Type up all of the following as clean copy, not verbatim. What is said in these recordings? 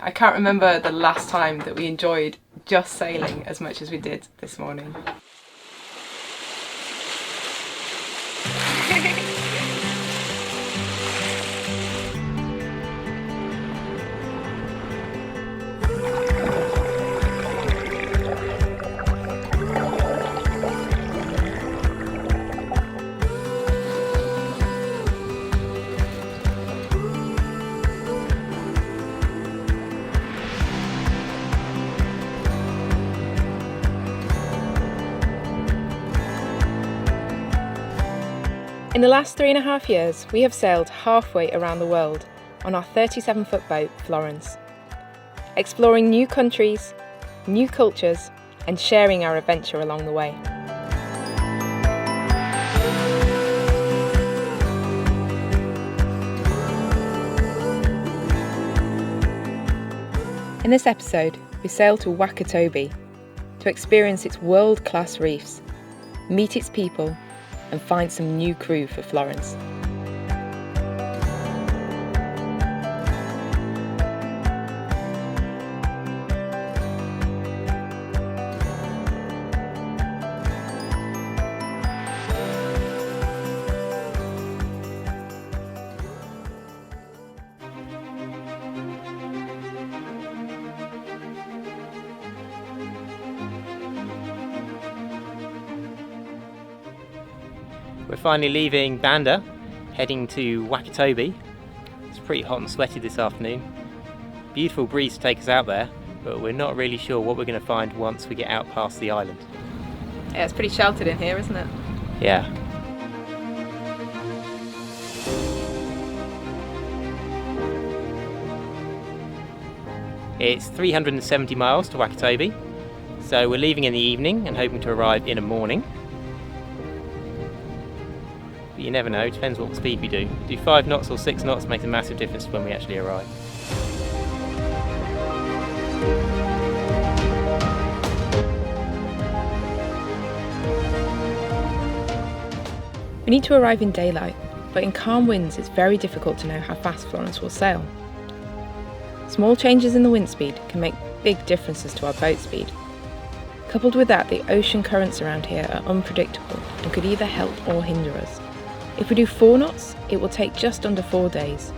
I can't remember the last time that we enjoyed just sailing as much as we did this morning. In the last 3.5 years, we have sailed halfway around the world on our 37-foot boat, Florence, exploring new countries, new cultures, and sharing our adventure along the way. In this episode, we sail to Wakatobi to experience its world-class reefs, meet its people, and find some new crew for Florence. We're finally leaving Banda, heading to Wakatobi. It's pretty hot and sweaty this afternoon. Beautiful breeze to take us out there, but we're not really sure what we're going to find once we get out past the island. Yeah, it's pretty sheltered in here, isn't it? Yeah. It's 370 miles to Wakatobi, so we're leaving in the evening and hoping to arrive in the morning. But you never know, it depends what speed we do. 5 knots or 6 knots makes a massive difference when we actually arrive. We need to arrive in daylight, but in calm winds it's very difficult to know how fast Florence will sail. Small changes in the wind speed can make big differences to our boat speed. Coupled with that, the ocean currents around here are unpredictable and could either help or hinder us. If we do 4 knots, it will take just under 4 days.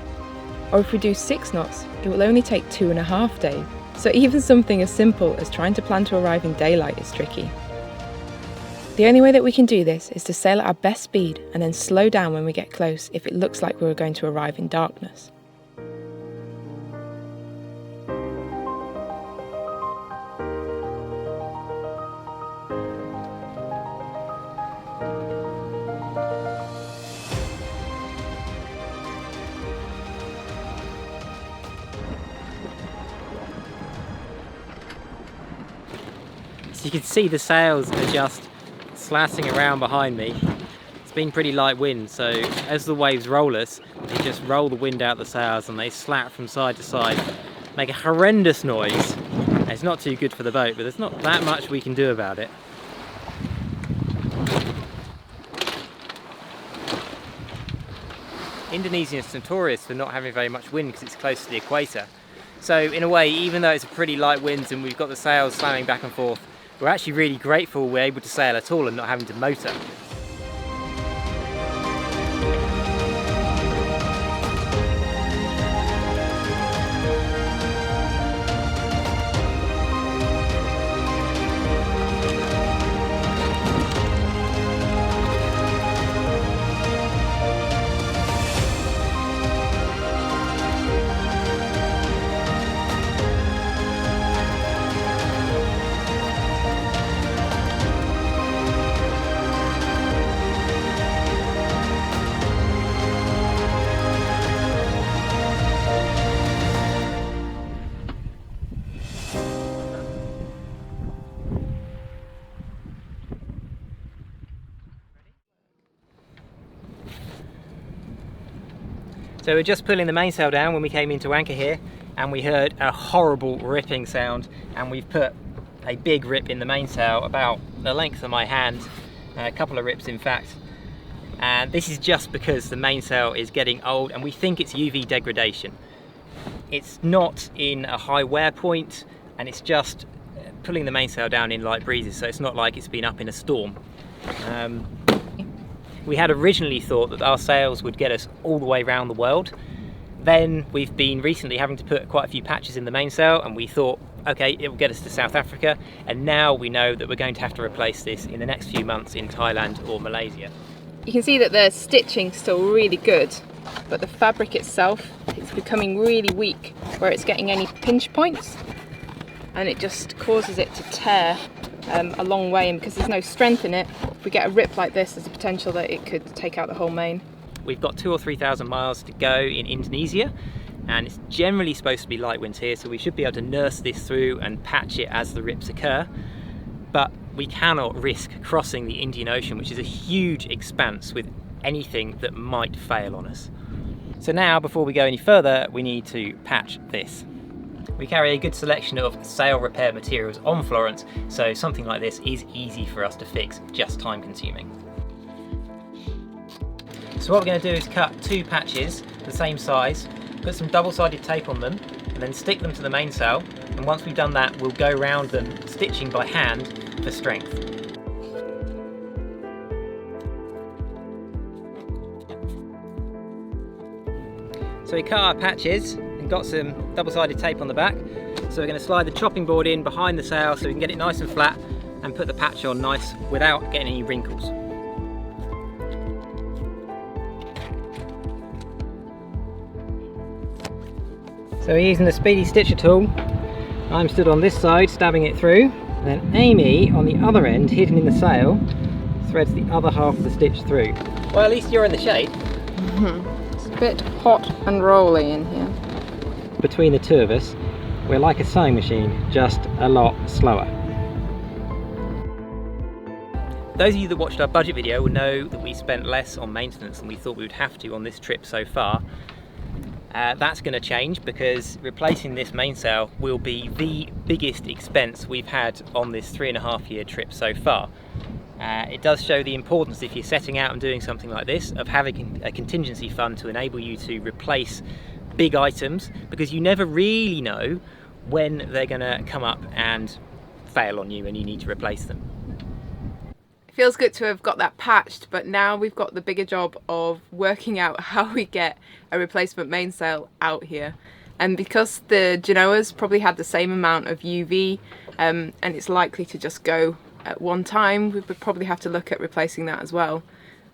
Or if we do 6 knots, it will only take 2.5 days. So even something as simple as trying to plan to arrive in daylight is tricky. The only way that we can do this is to sail at our best speed and then slow down when we get close if it looks like we're going to arrive in darkness. So you can see the sails are just slatting around behind me. It's been pretty light wind, so as the waves roll us, they just roll the wind out the sails and they slat from side to side, make a horrendous noise. And it's not too good for the boat, but there's not that much we can do about it. Indonesia is notorious for not having very much wind because it's close to the equator. So in a way, even though it's a pretty light wind and we've got the sails slamming back and forth, we're actually really grateful we're able to sail at all and not having to motor. So we're just pulling the mainsail down when we came into anchor here, and we heard a horrible ripping sound, and we've put a big rip in the mainsail about the length of my hand, a couple of rips in fact. And this is just because the mainsail is getting old and we think it's UV degradation. It's not in a high wear point, and it's just pulling the mainsail down in light breezes, so it's not like it's been up in a storm. We had originally thought that our sails would get us all the way around the world. Then we've been recently having to put quite a few patches in the mainsail, and we thought, okay, it will get us to South Africa, and now we know that we're going to have to replace this in the next few months in Thailand or Malaysia. You can see that the stitching's still really good, but the fabric itself is becoming really weak where it's getting any pinch points, and it just causes it to tear a long way, and because there's no strength in it, if we get a rip like this, there's a potential that it could take out the whole main. We've got 2,000 or 3,000 miles to go in Indonesia, and it's generally supposed to be light winds here, so we should be able to nurse this through and patch it as the rips occur. But we cannot risk crossing the Indian Ocean, which is a huge expanse, with anything that might fail on us. So now, before we go any further, we need to patch this. We carry a good selection of sail repair materials on Florence, so something like this is easy for us to fix, just time consuming. So what we're going to do is cut 2 patches the same size, put some double-sided tape on them, and then stick them to the mainsail, and once we've done that, we'll go around them stitching by hand for strength. So we cut our patches and got some double-sided tape on the back. So we're going to slide the chopping board in behind the sail so we can get it nice and flat and put the patch on nice without getting any wrinkles. So we're using the speedy stitcher tool. I'm stood on this side stabbing it through, and then Amy on the other end, hidden in the sail, threads the other half of the stitch through. Well, at least you're in the shade. It's a bit hot and rolly in here. Between the two of us, we're like a sewing machine, just a lot slower. Those of you that watched our budget video will know that we spent less on maintenance than we thought we would have to on this trip so far. That's going to change because replacing this mainsail will be the biggest expense we've had on this 3.5-year trip so far. It does show the importance, if you're setting out and doing something like this, of having a contingency fund to enable you to replace big items, because you never really know when they're going to come up and fail on you and you need to replace them. It feels good to have got that patched, but now we've got the bigger job of working out how we get a replacement mainsail out here. And because the Genoa's probably had the same amount of UV and it's likely to just go at one time, we would probably have to look at replacing that as well.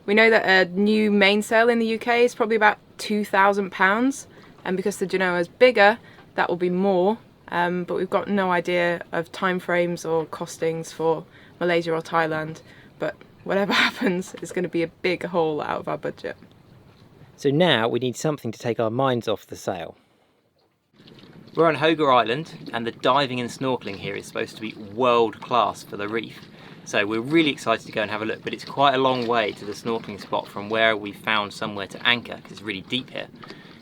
We know that a new mainsail in the UK is probably about £2,000, and because the Genoa's bigger, that will be more, but we've got no idea of timeframes or costings for Malaysia or Thailand. But whatever happens, it's going to be a big hole out of our budget. So now we need something to take our minds off the sail. We're on Hoga Island, and the diving and snorkeling here is supposed to be world class for the reef. So we're really excited to go and have a look, but it's quite a long way to the snorkeling spot from where we found somewhere to anchor, because it's really deep here.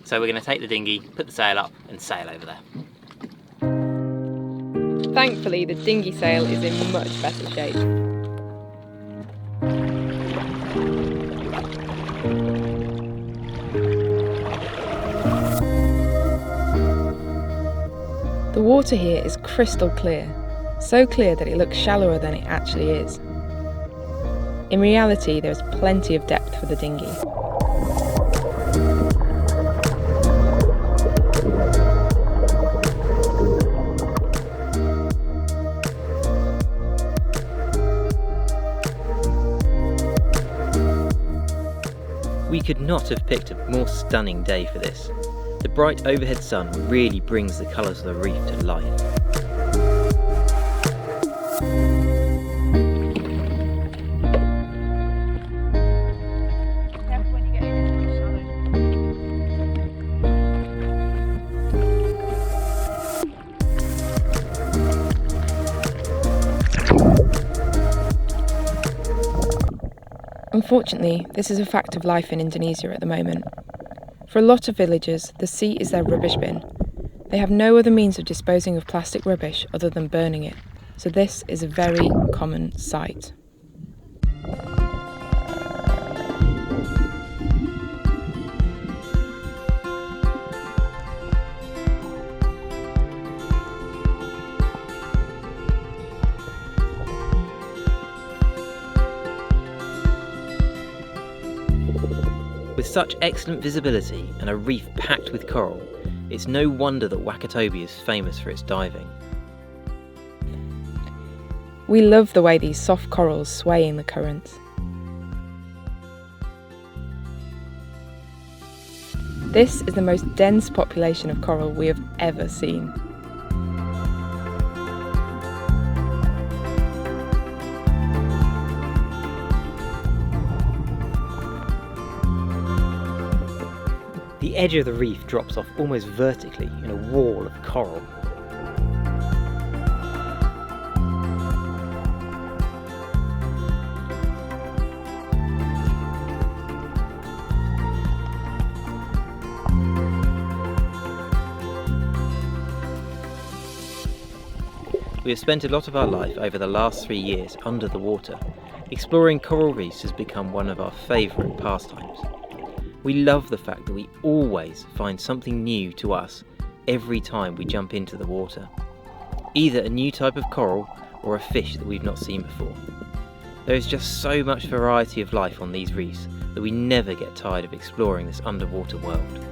So we're going to take the dinghy, put the sail up and sail over there. Thankfully, the dinghy sail is in much better shape. The water here is crystal clear, so clear that it looks shallower than it actually is. In reality, there is plenty of depth for the dinghy. We could not have picked a more stunning day for this. The bright overhead sun really brings the colours of the reef to life. Unfortunately, this is a fact of life in Indonesia at the moment. For a lot of villagers, the sea is their rubbish bin. They have no other means of disposing of plastic rubbish other than burning it, so this is a very common sight. With such excellent visibility and a reef packed with coral, it's no wonder that Wakatobi is famous for its diving. We love the way these soft corals sway in the currents. This is the most dense population of coral we have ever seen. The edge of the reef drops off almost vertically in a wall of coral. We have spent a lot of our life over the last 3 years under the water. Exploring coral reefs has become one of our favourite pastimes. We love the fact that we always find something new to us every time we jump into the water. Either a new type of coral or a fish that we've not seen before. There is just so much variety of life on these reefs that we never get tired of exploring this underwater world.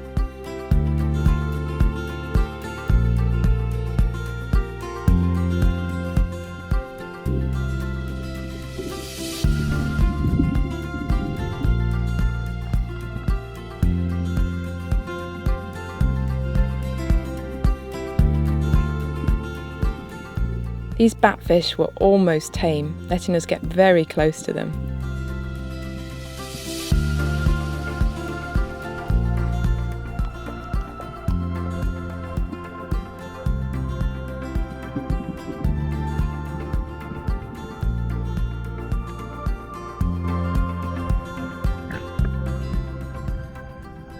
These batfish were almost tame, letting us get very close to them.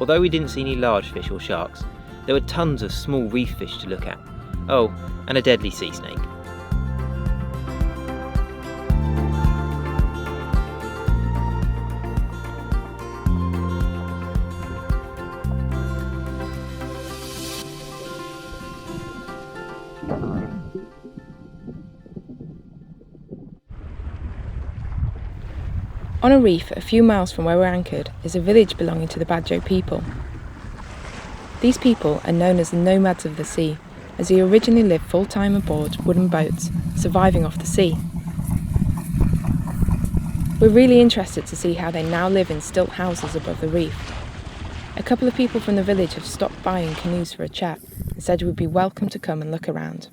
Although we didn't see any large fish or sharks, there were tons of small reef fish to look at. Oh, and a deadly sea snake. On a reef a few miles from where we're anchored is a village belonging to the Bajo people. These people are known as the nomads of the sea, as they originally lived full-time aboard wooden boats, surviving off the sea. We're really interested to see how they now live in stilt houses above the reef. A couple of people from the village have stopped by in canoes for a chat and said we'd be welcome to come and look around.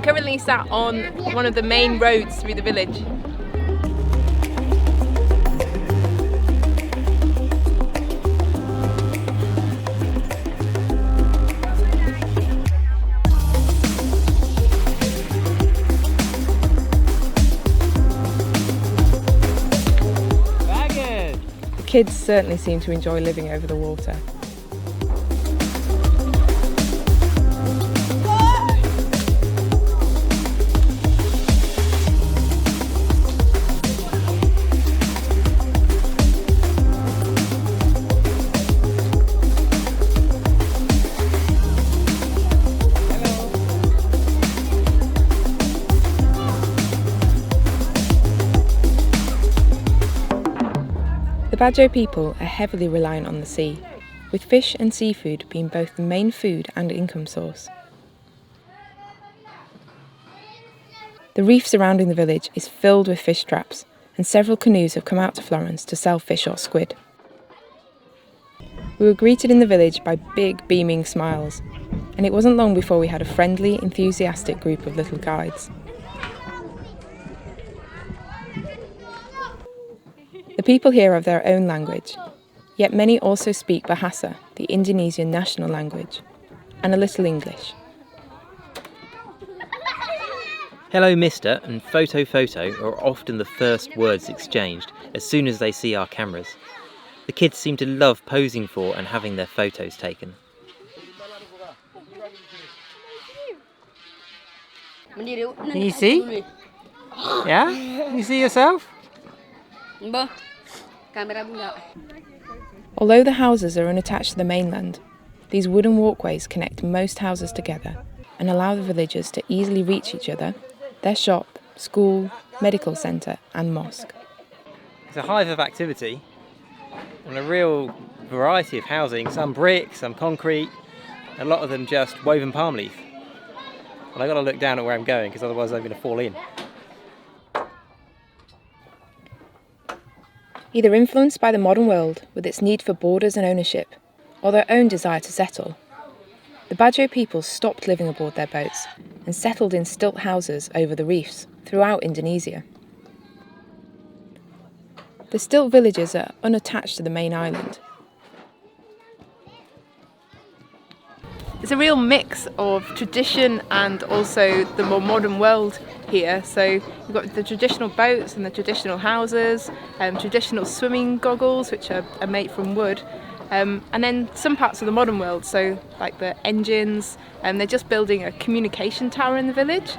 Currently sat on one of the main roads through the village. The kids certainly seem to enjoy living over the water. The Bajo people are heavily reliant on the sea, with fish and seafood being both the main food and income source. The reef surrounding the village is filled with fish traps, and several canoes have come out to Florence to sell fish or squid. We were greeted in the village by big, beaming smiles, and it wasn't long before we had a friendly, enthusiastic group of little guides. The people here have their own language, yet many also speak Bahasa, the Indonesian national language, and a little English. Hello, mister, and photo are often the first words exchanged as soon as they see our cameras. The kids seem to love posing for and having their photos taken. Can you see? Yeah? You see yourself? Although the houses are unattached to the mainland, these wooden walkways connect most houses together and allow the villagers to easily reach each other, their shop, school, medical centre and mosque. It's a hive of activity and a real variety of housing, some brick, some concrete, a lot of them just woven palm leaf. But I've got to look down at where I'm going because otherwise I'm going to fall in. Either influenced by the modern world with its need for borders and ownership, or their own desire to settle, the Bajo people stopped living aboard their boats and settled in stilt houses over the reefs throughout Indonesia. The stilt villages are unattached to the main island. It's a real mix of tradition and also the more modern world here. So you've got the traditional boats and the traditional houses, traditional swimming goggles which are made from wood, and then some parts of the modern world, so like the engines, and they're just building a communication tower in the village.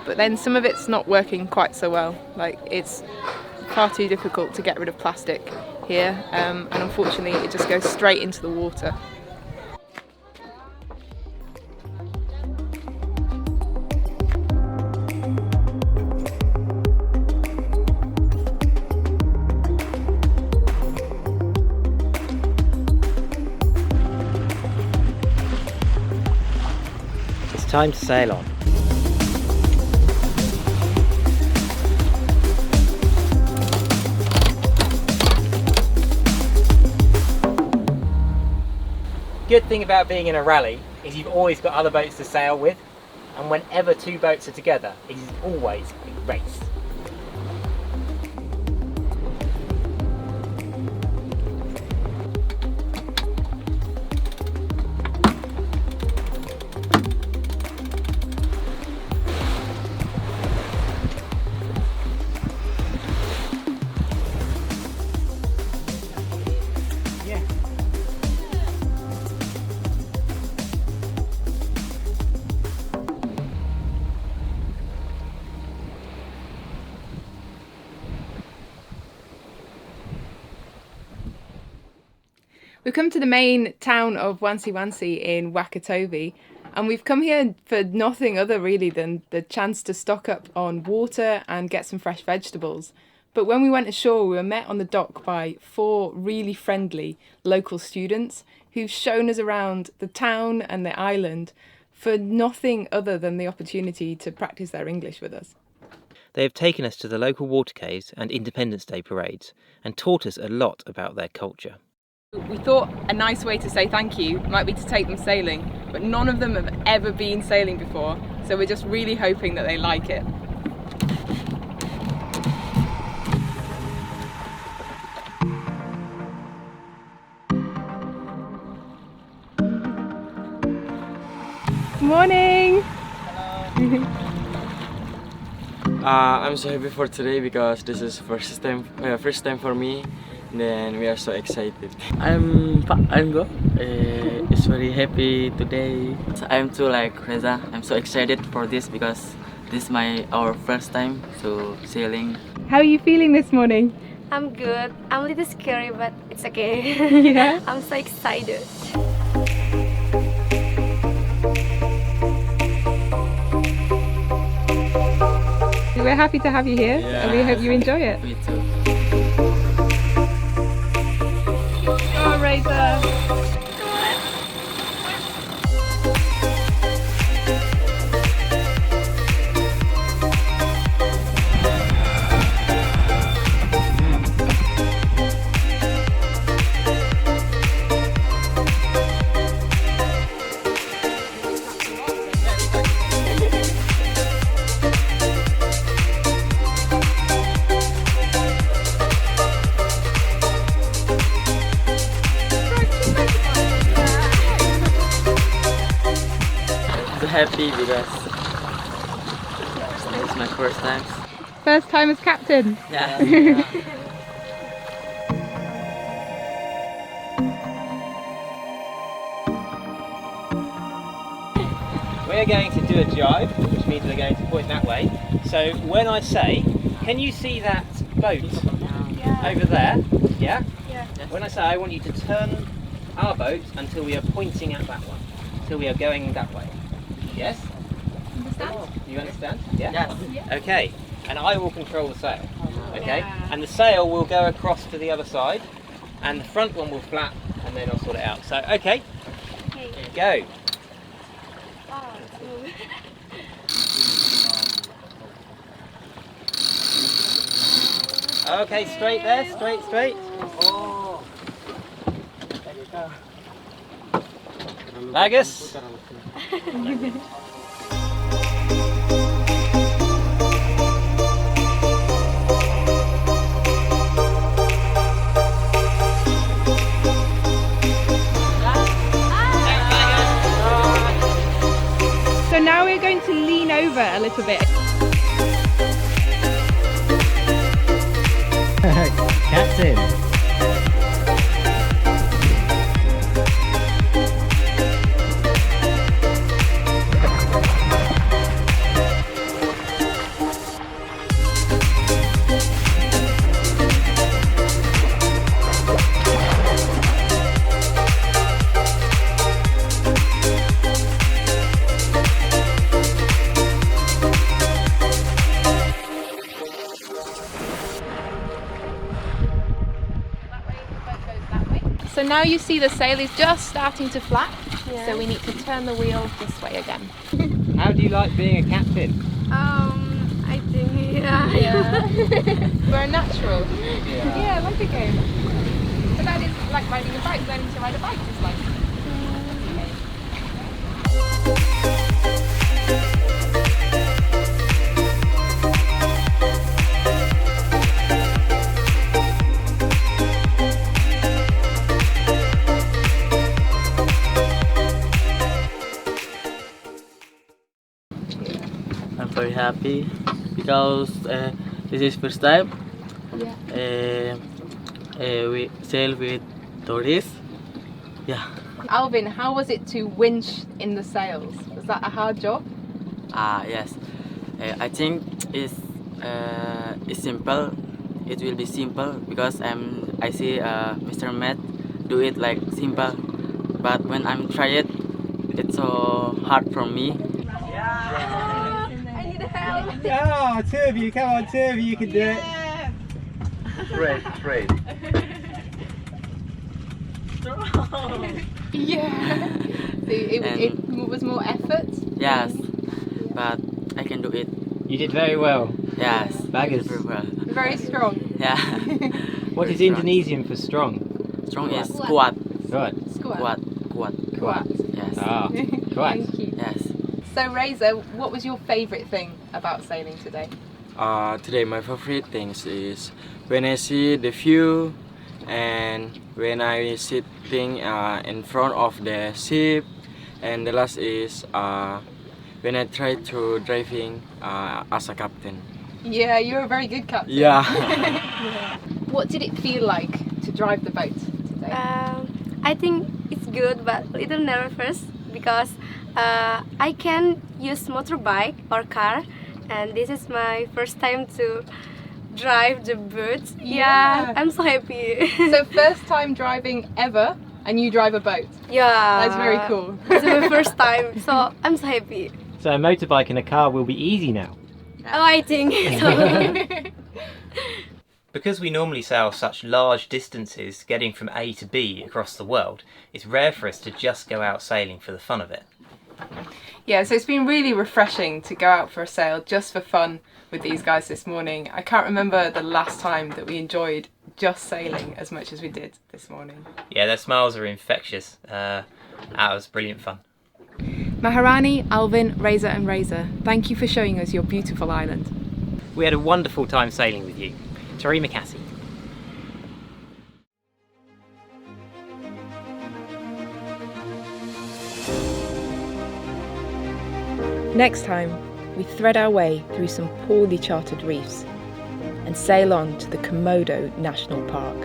But then some of it's not working quite so well, like it's far too difficult to get rid of plastic here, and unfortunately it just goes straight into the water. It's time to sail on. Good thing about being in a rally is you've always got other boats to sail with, and whenever two boats are together, it is always a race. We've come to the main town of Wansi in Wakatobi, and we've come here for nothing other really than the chance to stock up on water and get some fresh vegetables. But when we went ashore, we were met on the dock by 4 really friendly local students who've shown us around the town and the island for nothing other than the opportunity to practice their English with us. They have taken us to the local water caves and Independence Day parades and taught us a lot about their culture. We thought a nice way to say thank you might be to take them sailing, but none of them have ever been sailing before, so we're just really hoping that they like it. Good morning! Hello! I'm so happy for today because this is first time for me. Then we are so excited. I'm Go. It's very happy today. I'm too like Reza. I'm so excited for this because this is our first time to sailing. How are you feeling this morning? I'm good. I'm a little scary, but it's okay. Yeah. I'm so excited. We're happy to have you here, and we hope you enjoy it. Me too. Oh, Reza. happy because it's my first time. First time as captain. Yeah. We're going to do a jibe, which means we're going to point that way. So when I say, can you see that boat over there? Yeah? Yeah. When I say, I want you to turn our boat until we are pointing at that one. Until we are going that way. Yes? Understand? You understand? Yeah? Yes. Okay. And I will control the sail. Okay? Yeah. And the sail will go across to the other side. And the front one will flap, and then I'll sort it out. So, okay. Okay. Go. Oh, it's moving. Okay, straight there, straight. Bagus. So now we're going to lean over a little bit. Captain. So now you see the sail is just starting to flap. Yeah. So we need to turn the wheel this way again. How do you like being a captain? I think, yeah. We're a natural. Yeah, like a game. So that is like riding a bike, learning to ride a bike is like. I'm very happy because this is first time. Yeah. We sail with tourists. Yeah. Alvin, how was it to winch in the sails? Was that a hard job? Yes. I think it's simple. It will be simple because I see Mr. Matt do it like simple. But when I'm try it, it's so hard for me. I need help. Oh, two of you, come on, two of you can do it. Straight. Yeah. So it was more effort? Yes, but I can do it. You did very well. Yes. Bagus. Very well. Very strong. Yeah. What is Indonesian for strong? Strong is Kuat. kuat. Good. Squat. Kuat. Yes. Ah, Thank quite. you. Yes. So Razor, what was your favourite thing about sailing today? Today my favorite things is when I see the view and when I sitting in front of the ship, and the last is when I try to driving as a captain. Yeah, you're a very good captain. Yeah. What did it feel like to drive the boat today? I think it's good, but a little nervous because I can use motorbike or car, and this is my first time to drive the boat. Yeah. I'm so happy. So first time driving ever, and you drive a boat. Yeah, That's very cool. It's my first time, so I'm so happy. So a motorbike and a car will be easy now. Oh, I think so. Because we normally sail such large distances getting from A to B across the world, it's rare for us to just go out sailing for the fun of it. Yeah, so it's been really refreshing to go out for a sail just for fun with these guys this morning. I can't remember the last time that we enjoyed just sailing as much as we did this morning. Yeah, their smiles are infectious. That was brilliant fun. Maharani, Alvin, Razor and Razor, thank you for showing us your beautiful island. We had a wonderful time sailing with you. Terima kasih. Next time, we thread our way through some poorly charted reefs and sail on to the Komodo National Park.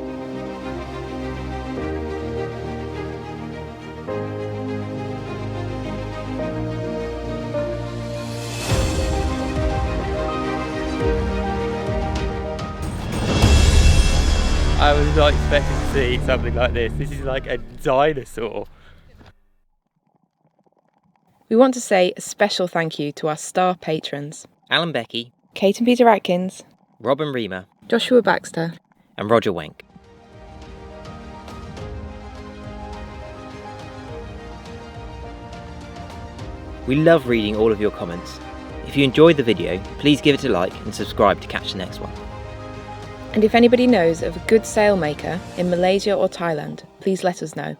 I was not expecting to see something like this. This is like a dinosaur. We want to say a special thank you to our star patrons: Alan Becky, Kate and Peter Atkins, Robin Reamer, Joshua Baxter, and Roger Wenk. We love reading all of your comments. If you enjoyed the video, please give it a like and subscribe to catch the next one. and if anybody knows of a good sailmaker in Malaysia or Thailand, please let us know.